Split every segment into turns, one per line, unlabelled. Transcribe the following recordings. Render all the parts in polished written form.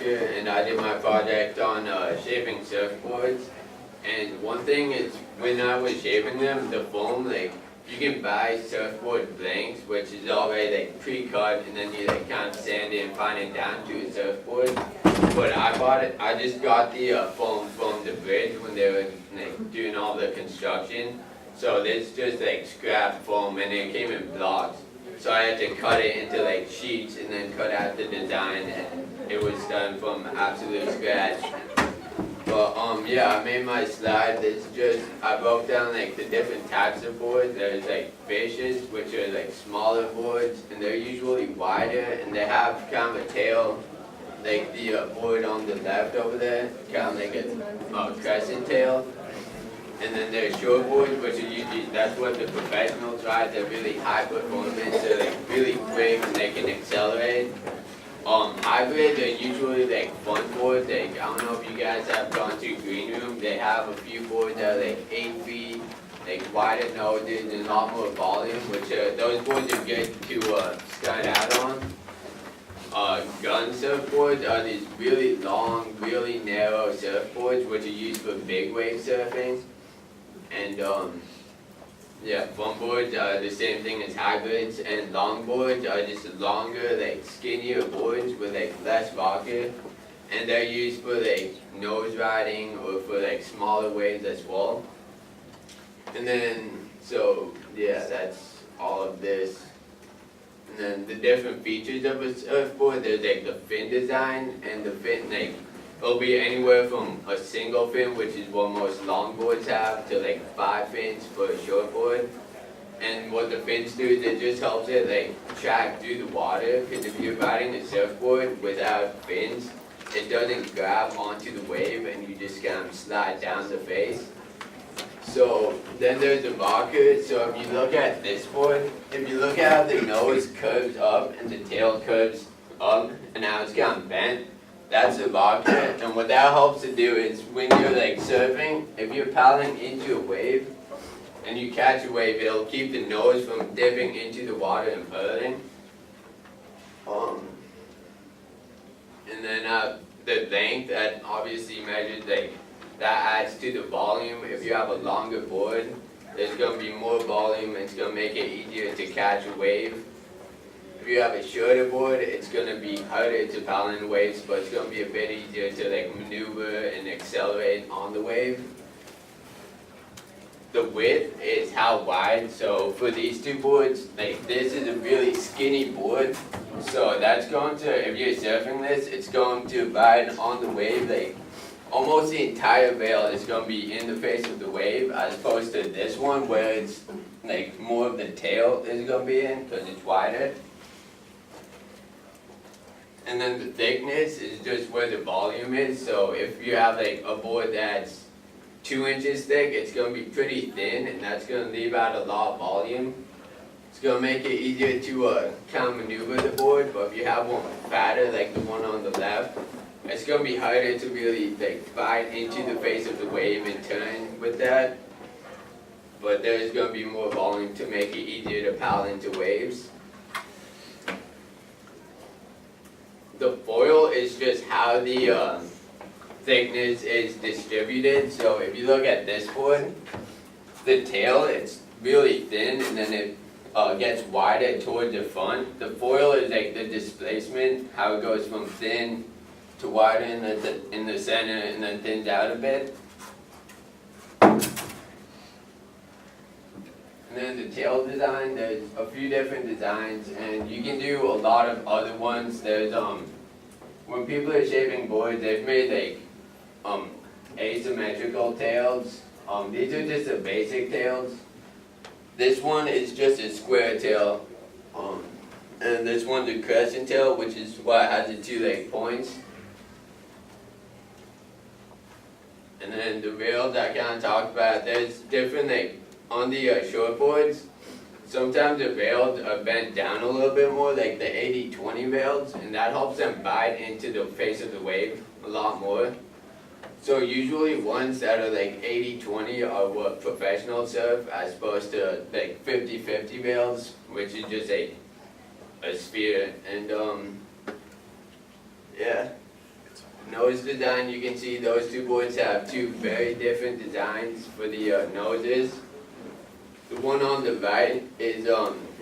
Chapter, and I did my project on shaping surfboards. And one thing is, when I was shaping them, the foam, like, you can buy surfboard blanks, which is already like pre-cut, and then you like kind of sand it and fine it down to a surfboard. But I just got the foam from the bridge when they were like doing all the construction. So this just like scrap foam, and it came in blocks. So I had to cut it into like sheets and then cut out the design, and it was done from absolute scratch. But yeah, I made my slide. It's just, I broke down like the different types of boards. There's like fishes, which are like smaller boards, and they're usually wider, and they have kind of a tail, like the board on the left over there, kind of like a crescent tail. And then there's shortboards, which are usually, that's what the professionals ride. They're really high performance, they're like really quick, and they can accelerate. Hybrids are usually like fun boards. Like, I don't know if you guys have gone to Green Room. They have a few boards that are like 8 feet, like wider noses and a lot more volume, which those boards are good to start out on. Gun surfboards are these really long, really narrow surfboards, which are used for big wave surfing. And yeah, fun boards are the same thing as hybrids, and longboards are just longer, like skinnier boards with like less rocker, and they're used for like nose riding or for like smaller waves as well. And then, so yeah, that's all of this. And then the different features of a surfboard, there's like the fin design, and the fin, like, it'll be anywhere from a single fin, which is what most longboards have, to like 5 fins for a shortboard. And what the fins do is it just helps it like track through the water, because if you're riding a surfboard without fins, it doesn't grab onto the wave and you just kind of slide down the face. So then there's the rocker. So if you look at this board, if you look at how the nose curves up and the tail curves up and how it's kind of bent, that's a rocker. And what that helps to do is when you're like surfing, if you're paddling into a wave and you catch a wave, it'll keep the nose from dipping into the water and hurting. And then the length, that obviously measures like, that adds to the volume. If you have a longer board, there's going to be more volume, and it's going to make it easier to catch a wave. If you have a shorter board, it's going to be harder to paddle in waves, but it's going to be a bit easier to like maneuver and accelerate on the wave. The width is how wide. So for these two boards, like this is a really skinny board. So that's going to, if you're surfing this, it's going to ride on the wave, like almost the entire rail is going to be in the face of the wave, as opposed to this one where it's like more of the tail is going to be in because it's wider. And then the thickness is just where the volume is. So if you have like a board that's 2 inches thick, it's going to be pretty thin, and that's going to leave out a lot of volume. It's going to make it easier to kind of maneuver the board. But if you have one fatter, like the one on the left, it's going to be harder to really like bite into the face of the wave and turn with that. But there's going to be more volume to make it easier to paddle into waves. The foil is just how the thickness is distributed. So if you look at this board, the tail, it's really thin, and then it gets wider towards the front. The foil is like the displacement, how it goes from thin to wider in the center and then thins out a bit. And then the tail design, there's a few different designs, and you can do a lot of other ones. There's when people are shaping boards, they've made like asymmetrical tails. These are just the basic tails. This one is just a square tail, and this one's a crescent tail, which is why it has the 2 like points. And then the rails I kind of talked about, there's different, like, on the shortboards, sometimes the rails are bent down a little bit more, like the 80-20 rails, and that helps them bite into the face of the wave a lot more. So usually ones that are like 80-20 are what professionals surf, as opposed to like 50-50 rails, which is just a sphere. And yeah.
It's
nose design, you can see those two boards have two very different designs for the noses. The one on the right is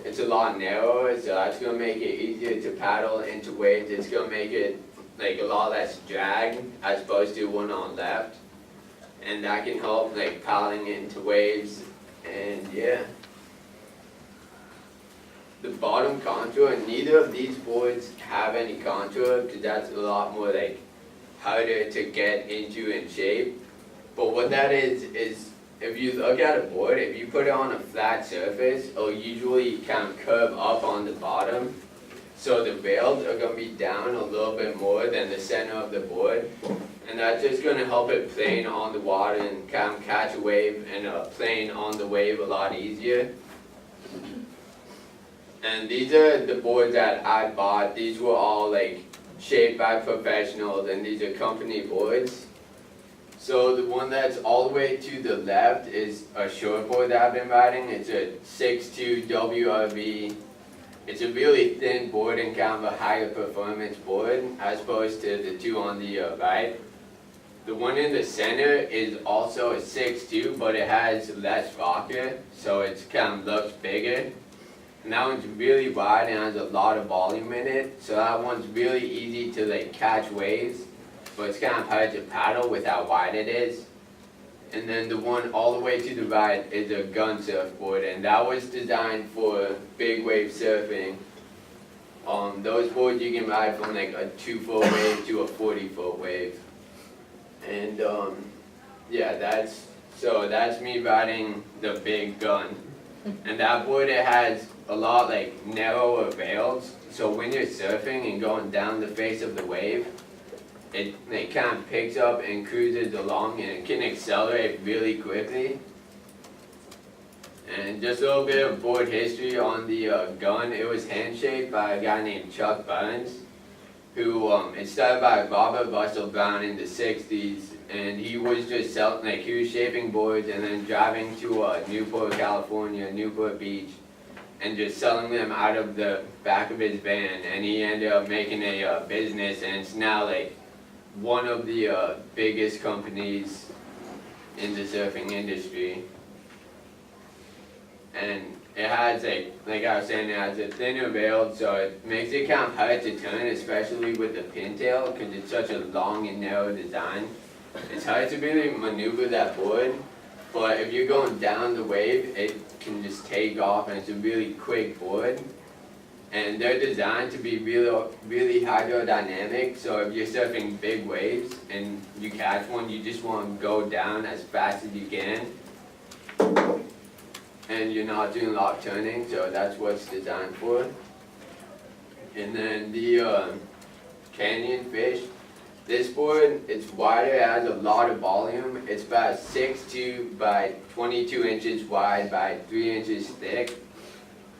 it's a lot narrower, so that's gonna make it easier to paddle into waves. It's gonna make it like a lot less drag as opposed to one on left, and that can help like paddling into waves. And yeah, the bottom contour, neither of these boards have any contour because that's a lot more like harder to get into in shape. But what that is if you look at a board, if you put it on a flat surface, it'll usually kind of curve up on the bottom. So the rails are going to be down a little bit more than the center of the board. And that's just going to help it plane on the water and kind of catch a wave and plane on the wave a lot easier. And these are the boards that I bought. These were all like shaped by professionals, and these are company boards. So the one that's all the way to the left is a shortboard that I've been riding. It's a 6'2" WRV. It's a really thin board and kind of a higher performance board as opposed to the two on the right. The one in the center is also a 6'2", but it has less rocker, so it kind of looks bigger. And that one's really wide and has a lot of volume in it, so that one's really easy to like catch waves, but it's kind of hard to paddle with how wide it is. And then the one all the way to the right is a gun surfboard, and that was designed for big wave surfing. Those boards you can ride from like a 2-foot wave to a 40-foot wave. And yeah, that's me riding the big gun. And that board, it has a lot like narrower rails, so when you're surfing and going down the face of the wave, it kind of picks up and cruises along, and it can accelerate really quickly. And just a little bit of board history on the gun. It was hand-shaped by a guy named Chuck Burns, who it started by Robert Russell Brown in the 60s, and he was just selling, like he was shaping boards and then driving to Newport, California, Newport Beach, and just selling them out of the back of his van, and he ended up making a business, and it's now like one of the biggest companies in the surfing industry. And it has like I was saying, it has a thinner rail, so it makes it kind of hard to turn, especially with the pintail, because it's such a long and narrow design. It's hard to really maneuver that board, but if you're going down the wave, it can just take off, and it's a really quick board. And they're designed to be really hydrodynamic, so if you're surfing big waves and you catch one, you just want to go down as fast as you can. And you're not doing a lot of turning, so that's what it's designed for. And then the Canyon Fish, this board, it's wider, it has a lot of volume. It's about 6'2" by 22 inches wide by 3 inches thick.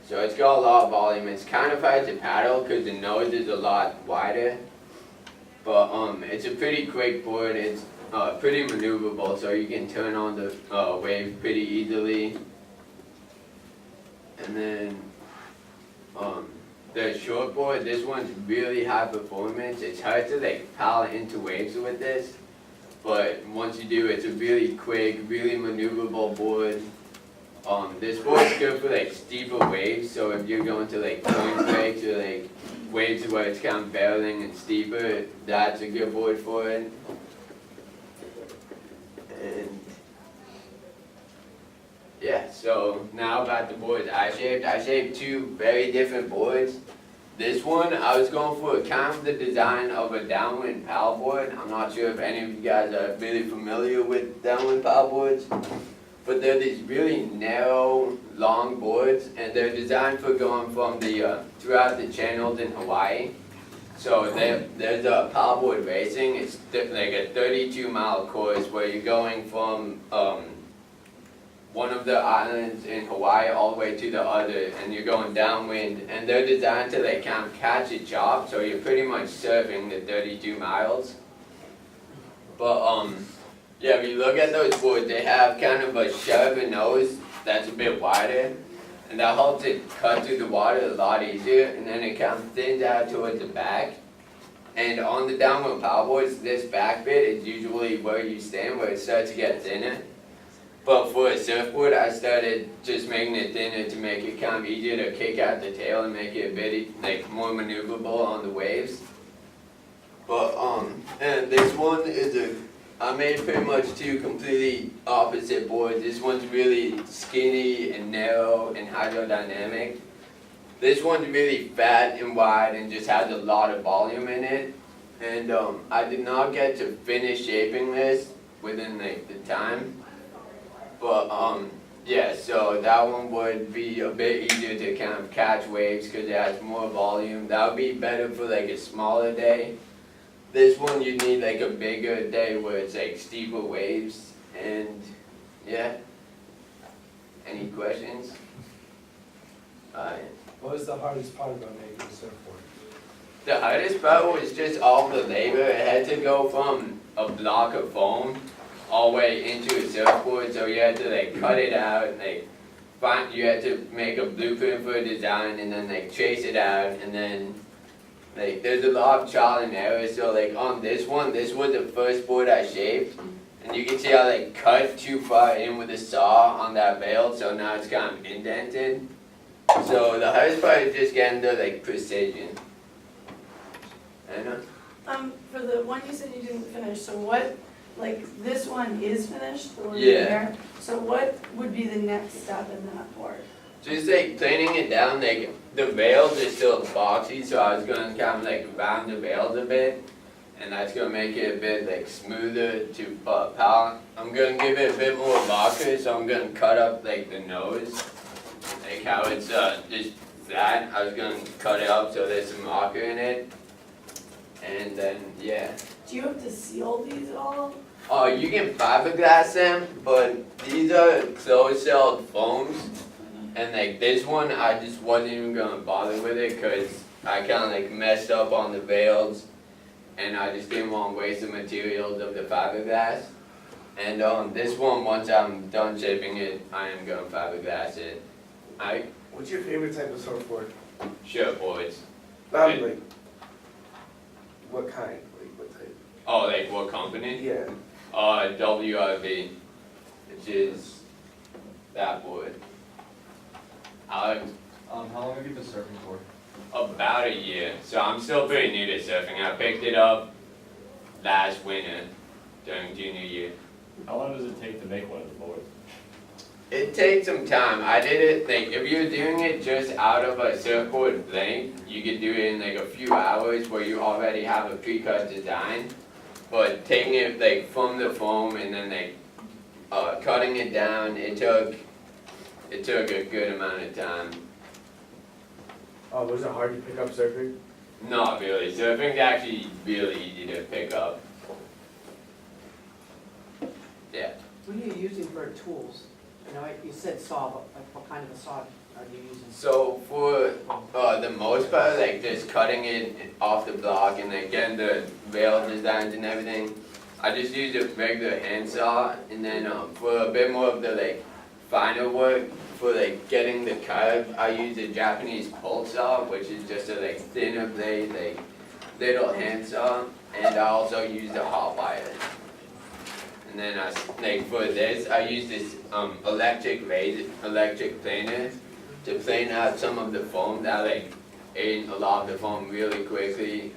So it's got a lot of volume. It's kind of hard to paddle because the nose is a lot wider. But it's a pretty quick board. It's pretty maneuverable, so you can turn on the wave pretty easily. And then the shortboard, this one's really high performance. It's hard to like paddle into waves with this, but once you do, it's a really quick, really maneuverable board. This board's good for like steeper waves, so if you're going to like point breaks or like waves where it's kind of barreling and steeper, that's a good board for it. And yeah, so now about the boards I shaped. I shaped two very different boards. This one, I was going for kind of the design of a downwind paddleboard. I'm not sure if any of you guys are really familiar with downwind paddleboards, but they're these really narrow, long boards, and they're designed for going from the throughout the channels in Hawaii. So there's a paddleboard racing. It's like a 32-mile course where you're going from one of the islands in Hawaii all the way to the other, and you're going downwind, and they're designed to like kind of catch a chop, so you're pretty much surfing the 32 miles. But yeah, if you look at those boards, they have kind of a sharper nose that's a bit wider, and that helps it cut through the water a lot easier, and then it kind of thins out towards the back. And on the downward paddleboards, this back bit is usually where you stand, where it starts to get thinner. But for a surfboard, I started just making it thinner to make it kind of easier to kick out the tail and make it a bit like more maneuverable on the waves. But and this one is I made pretty much two completely opposite boards. This one's really skinny and narrow and hydrodynamic. This one's really fat and wide and just has a lot of volume in it. And I did not get to finish shaping this within the time. But yeah, so that one would be a bit easier to kind of catch waves because it has more volume. That would be better for like a smaller day. This one you need like a bigger day where it's like steeper waves. And yeah. Any questions? Alright.
What was the hardest part about making a surfboard?
The hardest part was just all the labor. It had to go from a block of foam all the way into a surfboard, so you had to like cut it out and like you had to make a blueprint for a design and then like trace it out, and then like there's a lot of trial and error. So like on this one, this was the first board I shaped, and you can see I like cut too far in with the saw on that bail, so now it's kind of indented. So the hardest part is just getting the like precision. Anna?
For the one you said you didn't finish, so what, like, this one is finished, the one
Yeah.
there? So what would be the next step in that part?
Just like planing it down, like the veils are still boxy, so I was gonna kind of like round the veils a bit, and that's gonna make it a bit like smoother to power. I'm gonna give it a bit more vodka, so I'm gonna cut up like the nose, like how it's just flat. I was gonna cut it up so there's some rocker in it, and then yeah.
Do you have to seal these at all?
Oh, you can fiberglass them, but these are closed-celled foams. And like this one, I just wasn't even gonna bother with it because I kind of like messed up on the veils, and I just didn't want to waste the materials of the fiberglass. And this one, once I'm done shaping it, I am gonna fiberglass it.
What's your favorite type of surfboard?
Shortboards.
Like, what kind? Like, what type?
Oh, like what company?
Yeah.
WRV, which is that board. Alex?
How long have you been surfing for?
About a year, so I'm still pretty new to surfing. I picked it up last winter during junior year.
How long does it take to make one of the boards?
It takes some time. I did it, like, if you're doing it just out of a surfboard blank, you could do it in like a few hours where you already have a pre-cut design. But taking it like from the foam and then like cutting it down, it took a good amount of time.
Oh, was it hard to pick up surfing?
Not really. Surfing's actually really easy to pick up. Yeah.
What are you using for tools? You know, you said saw, but like what kind of a saw are you using?
So for the most part, like just cutting it off the block and then getting the rail designs and everything, I just use a regular hand saw. And then for a bit more of the like finer work, for like getting the curve, I use a Japanese pulse saw, which is just a like thinner blade, like little hand saw. And I also use the hot wire. And then like for this, I use this electric planer to plane out some of the foam that like ate a lot of the foam really quickly.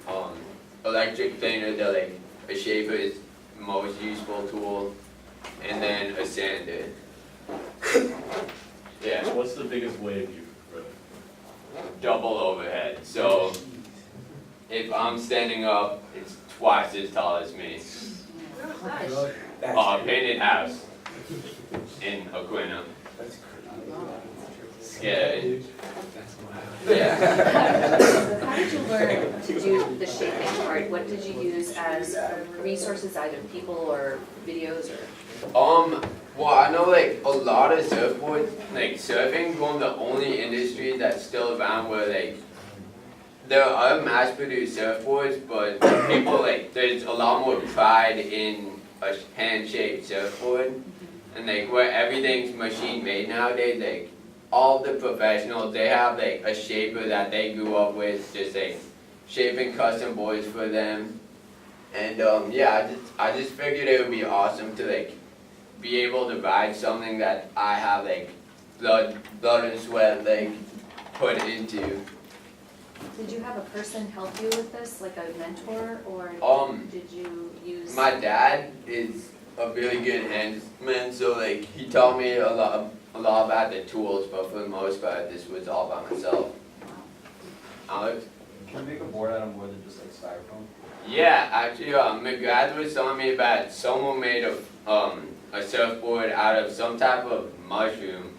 Electric planer, they're like a shaper's most useful tool, and then a sander. Yeah,
So what's the biggest wave you've ridden?
double overhead. So if I'm standing up, it's twice as tall as me. Painted house in Aquino.
That's crazy.
Scary. Yeah.
How did you learn to do the shaping part? What did you use as resources, either people or videos or?
Well, I know like a lot of surfboards, like surfing's one of the only industries that's still around where like there are mass-produced surfboards, but people like there's a lot more pride in a hand-shaped surfboard, and like where everything's machine-made nowadays, like all the professionals, they have like a shaper that they grew up with, just like shaping custom boards for them. And yeah, I just figured it would be awesome to like be able to ride something that I have like blood and sweat like put into.
Did you have a person help you with this, like a mentor, or did you use?
My dad is a really good handsman, so like he taught me a lot about the tools, but for the most part, this was all by myself. Alex?
Can you make a board out of more than just like styrofoam?
Yeah, actually, McGrath was telling me about someone made a surfboard out of some type of mushroom,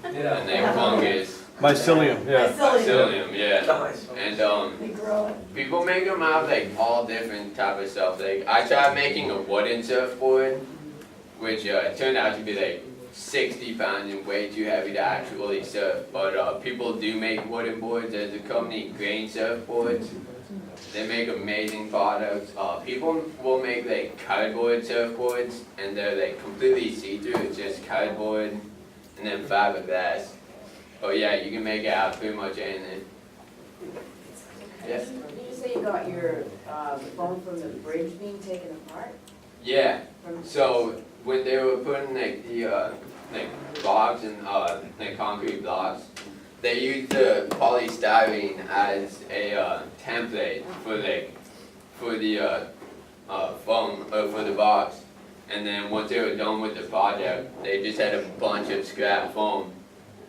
and they fungus.
Mycelium, yeah.
Psyllium, yeah.
Nice.
And
They grow it.
people make them out of like all different type of stuff. Like I tried making a wooden surfboard, which turned out to be like 60 pounds and way too heavy to actually surf. But people do make wooden boards. There's a company, Grain Surfboards. They make amazing products. People will make like cardboard surfboards, and they're like completely see-through. It's just cardboard and then fiberglass. Oh yeah, you can make it out of pretty much anything. Yes?
Did you say you got your, the foam from the bridge being taken apart?
Yeah.
From
So when they were putting like the blocks and like concrete blocks, they used the polystyrene as a template for the foam or for the box. And then once they were done with the project, they just had a bunch of scrap foam,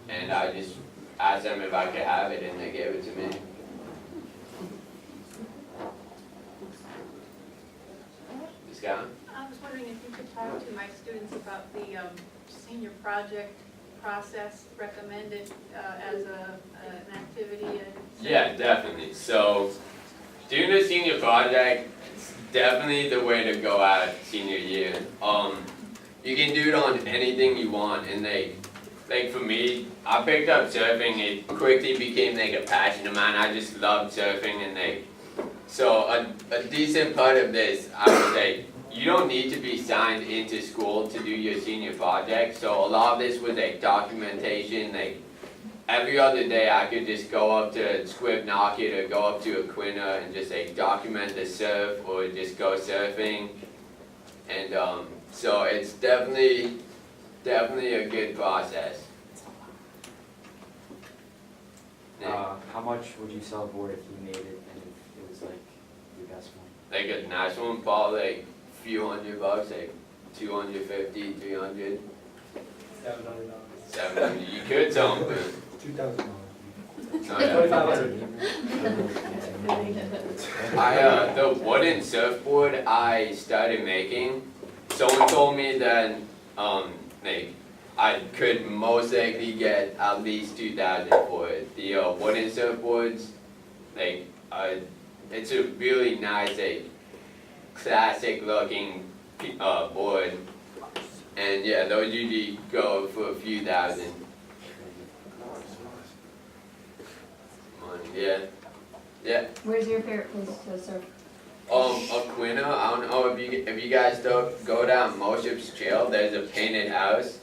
and I just asked them if I could have it, and they gave it to me. This guy?
I was wondering if you could talk to my students about the senior project process recommended as an activity.
Yeah, definitely. So, doing a senior project is definitely the way to go out senior year. You can do it on anything you want, and like for me, I picked up surfing. It quickly became like a passion of mine. I just loved surfing, and so a decent part of this, I would say, you don't need to be signed into school to do your senior project. So a lot of this was like documentation. Like every other day, I could just go up to Squibnocket or go up to Aquina and just like document the surf or just go surfing. And so it's definitely a good process.
How much would you sell a board if you made it and it was like your best one?
Like a nice one, probably like a few $100, like 250, 300,
$700.
700. You could sell them for
$2,000.
The wooden surfboard I started making, someone told me that like I could most likely get at least 2,000 for it. The wooden surfboards, like it's a really nice, like classic looking board, and yeah, those usually go for a few thousand. Yeah, yeah.
Where's your favorite place to surf?
Aquina, I don't know if you guys go down Moship's Trail, there's a painted house,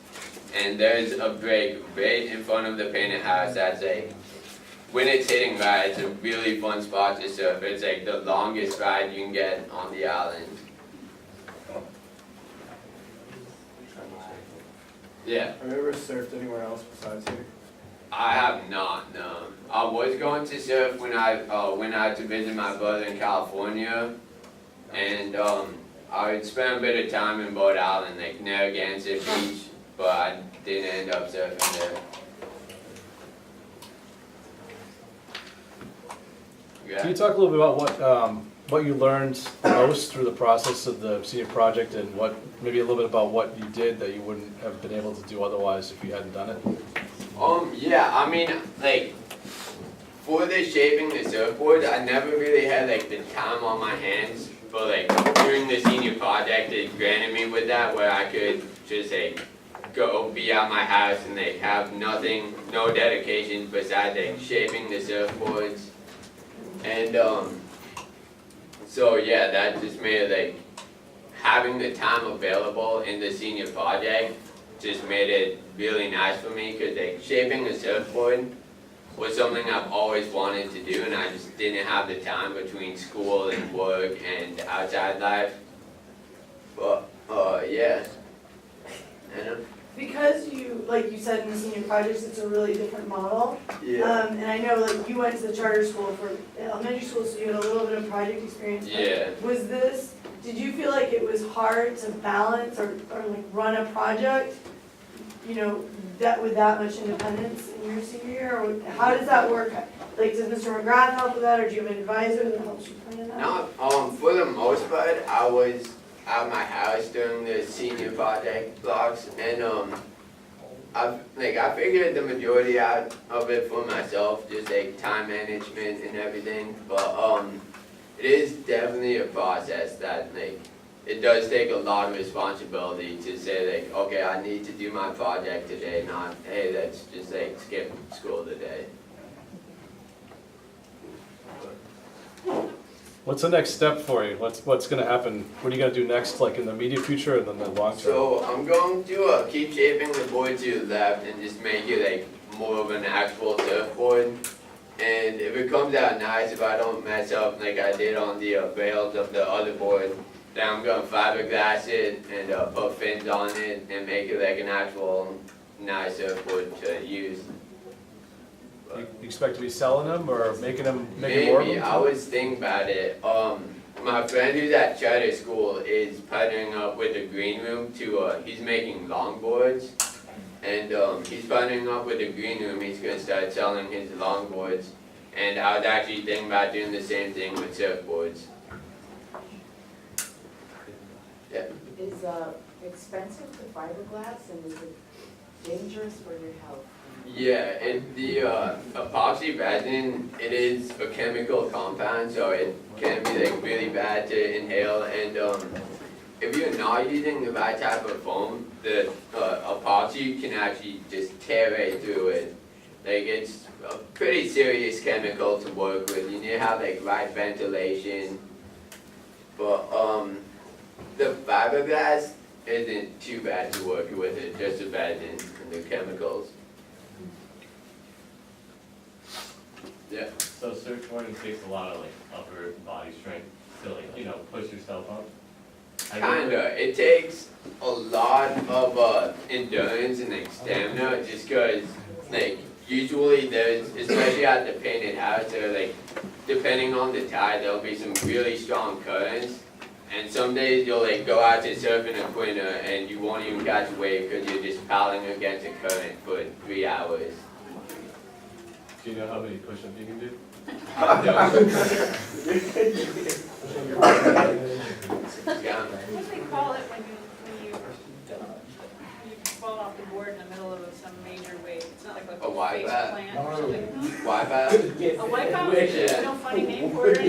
and there's a break right in front of the painted house that's like, when it's hitting right, it's a really fun spot to surf. It's like the longest ride you can get on the island. Yeah.
Have you ever surfed anywhere else besides here?
I have not, no. I was going to surf when I went out to visit my brother in California, and I would spend a bit of time in Boat Island, like Narragansett Beach, but I didn't end up surfing there.
Can you talk a little bit about what you learned the most through the process of the senior project, and maybe a little bit about what you did that you wouldn't have been able to do otherwise if you hadn't done it?
Yeah, I mean, like, for the shaping the surfboard, I never really had like the time on my hands, but like during the senior project, it granted me with that where I could just like go be at my house and like have nothing, no dedication besides like shaping the surfboards. And so yeah, that just made it like having the time available in the senior project just made it really nice for me, because like shaping a surfboard, was something I've always wanted to do, and I just didn't have the time between school and work and outside life. But, yeah. And,
Because you, like you said in the senior projects, it's a really different model.
yeah.
And I know like you went to the charter school for elementary school, so you had a little bit of project experience. but
Yeah.
Was this, did you feel like it was hard to balance or like run a project, you know, that with that much independence in your senior year? Or how does that work? Like, does Mr. McGrath help with that, or do you have an advisor that helps you plan that?
No, for the most part, I was at my house during the senior project blocks, and I figured the majority out of it for myself, just like time management and everything. But it is definitely a process that like it does take a lot of responsibility to say like, okay, I need to do my project today, not hey, let's just like skip school today.
What's the next step for you? What's gonna happen? What are you gonna do next, like in the immediate future and then the long term?
So I'm going to keep shaping the board to the left and just make it like more of an actual surfboard. And if it comes out nice, if I don't mess up like I did on the rails of the other board, then I'm gonna fiberglass it and put fins on it and make it like an actual nice surfboard to use.
You expect to be selling them or making more of
Maybe,
them?
I was thinking about it. My friend who's at charter school is partnering up with the green room to, he's making longboards. And he's partnering up with the green room, he's gonna start selling his longboards. And I was actually thinking about doing the same thing with surfboards. Yeah.
Is expensive to fiberglass and is it dangerous for your health?
Yeah, the epoxy resin, it is a chemical compound, so it can be like really bad to inhale. And if you're not using the right type of foam, the epoxy can actually just tear right through it. Like it's a pretty serious chemical to work with. You need to have like right ventilation. But the fiberglass isn't too bad to work with. It just the resin and the chemicals. Yeah.
So surfboarding takes a lot of like upper body strength to like, you know, push yourself up.
Kinda. It takes a lot of endurance and like stamina just cause like usually there's, especially at the painted house, there like depending on the tide there'll be some really strong currents. And some days you'll like go out to surf in a quinta and you won't even catch a wave because you're just paddling against a current for 3 hours.
Do you know how many push-ups you can do?
Yeah.
What do they call it when you fall off the board in the middle of some major wave? It's not like a face
wipeout.
plant or something.
Wipeout?
A wipeout?
Yeah.
There's no funny name for it.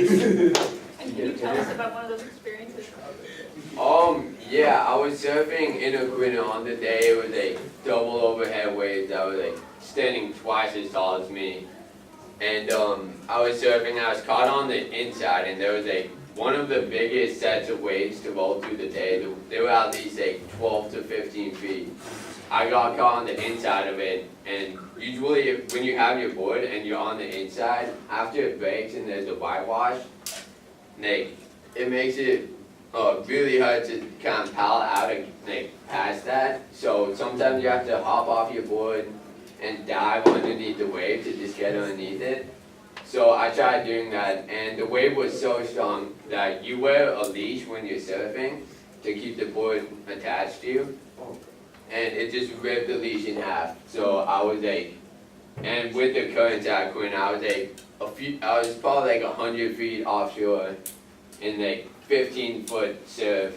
And can you tell us about one of those experiences?
Yeah, I was surfing in a quinta on the day it was like double overhead waves. I was like standing twice as tall as me. And I was surfing, I was caught on the inside and there was like one of the biggest sets of waves to roll through the day. They were at least like 12 to 15 feet. I got caught on the inside of it, and usually when you have your board and you're on the inside, after it breaks and there's a whitewash, like it makes it really hard to kind of paddle out and like past that. So sometimes you have to hop off your board and dive underneath the wave to just get underneath it. So I tried doing that, and the wave was so strong that you wear a leash when you're surfing to keep the board attached to you, and it just ripped the leash in half. So I was like, and with the currents at Quinn, I was like I was probably like 100 feet offshore in like 15-foot surf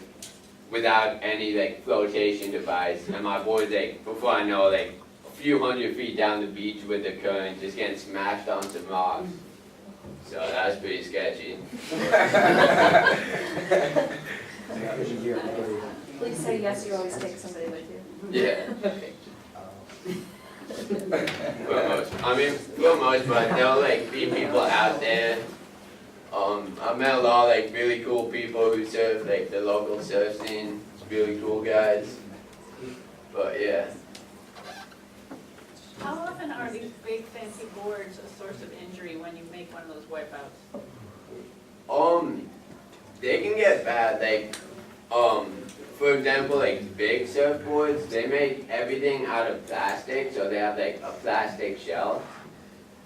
without any like flotation device, and my board's like, before I know, like a few hundred feet down the beach with the current, just getting smashed on some rocks. So that was pretty sketchy.
Please say yes, you always take somebody with you.
Yeah. For most part, there'll like be people out there. I met a lot of like really cool people who surf, like the local surf scene. It's really cool guys. But yeah.
How often are these big fancy boards a source of injury when you make one of those wipeouts?
They can get bad, like, for example, like big surfboards, they make everything out of plastic, so they have like a plastic shell.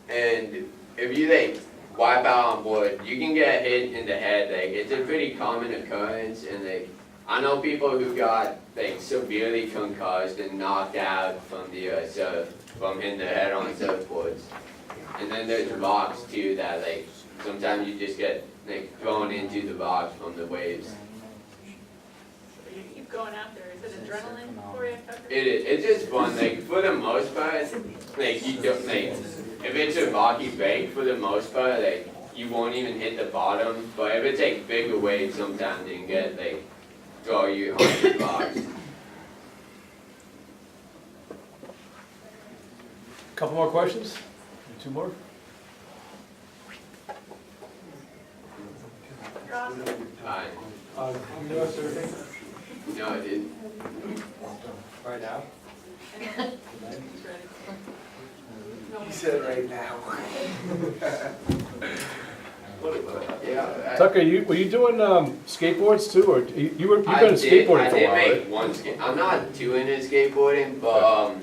And if you like wipe out on board, you can get hit in the head, like it's a pretty common occurrence, and like, I know people who got like severely concussed and knocked out from the from hitting their head on surfboards. And then there's rocks too that like, sometimes you just get like thrown into the rocks from the waves.
So you keep going out there, is it adrenaline for you, Tucker?
It is, it's just fun, like for the most part, like you don't, like, if it's a rocky break, for the most part, like, you won't even hit the bottom, but if it's like bigger waves, sometimes you can get like, throw you on the rocks.
Couple more questions? Two more?
You're awesome.
Alright,
You know surfing?
no, it is.
Right now?
He's ready. No,
He said right now.
Yeah.
Tucker, were you doing skateboards too, or you've been
I
skateboarding for a
did
while, right?
make one I'm not too into skateboarding, but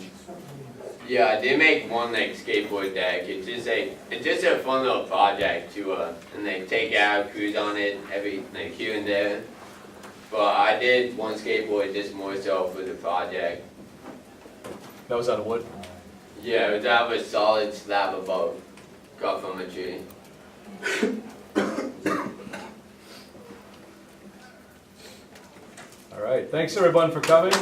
yeah, I did make one like skateboard deck. It's just a fun little project to and like take out, cruise on it every like here and there. But I did one skateboard just more so for the project.
That was out of wood?
Yeah, it was out of a solid slab of boat cut from a tree.
All right, thanks everyone for coming.